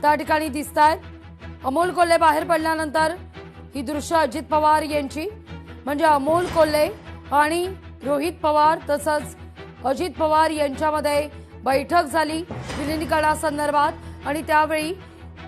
त्या ठिकाणी दिसत आहेत। अमोल कोल्हे बाहेर पडल्यानंतर ही दृश्य अजित पवार यांची, म्हणजे अमोल कोल्हे आणि रोहित पवार तसंच अजित पवार यांच्यामध्ये बैठक झाली विलिनीकरणासंदर्भात। आणि त्यावेळी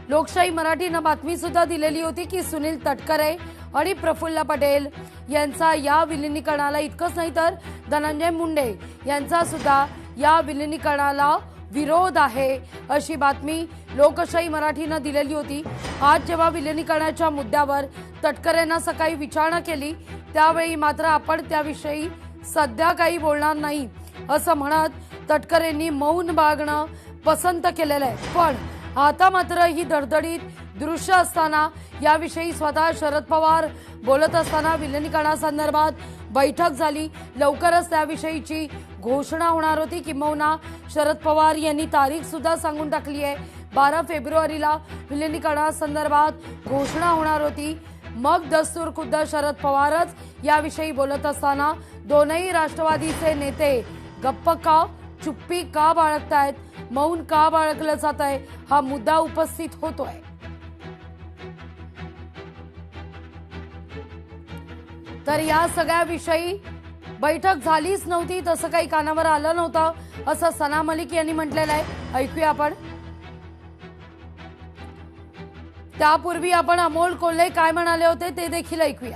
लोकशाही मराठीने बातमी सुद्धा दिलेली होती की सुनील तटकरे आणि प्रफुल्ल पटेल यांचा या विलिनीकरणाला, इतकंच नाही तर धनंजय मुंडे यांचा सुद्धा या विलिनीकरणाला विरोध आहे, अशी बातमी लोकशाही मराठीने दिलेली होती। आज जेव्हा विलिनीकरणाच्या मुद्द्यावर तटकरेंना सकाळी विचारणा केली त्यावेळी मात्र आपण त्याविषयी सध्या काही बोलणार नाही असं म्हणत तटकरेंनी मौन बाळगणं पसंत केलेलं आहे। पण आता मात्र ही धडधडीत दृश्य असताना याविषयी स्वतः शरद पवार बोलत असताना विलिनीकरणासंदर्भात बैठक झाली, लवकरच त्याविषयीची घोषणा होणार होती। किंबहुना शरद पवार यांनी तारीख सुद्धा सांगून टाकली आहे, 12 फेब्रुवारीला विलिनीकरणासंदर्भात घोषणा होणार होती। मग दस्तूर खुद्द शरद पवारच याविषयी बोलत असताना दोनही राष्ट्रवादीचे नेते गप्प का, चुप्पी का बाळगतायत, मौन का बाळगलं जात आहे, हा मुद्दा उपस्थित होतोय। तर या सगळ्या विषयी बैठक झालीच नव्हती, तसं काही कानावर आलं नव्हतं असं सना मलिक यांनी म्हटलेलं आहे। ऐकूया आपण। त्यापूर्वी आपण अमोल कोल्हे काय म्हणाले होते ते देखील ऐकूया।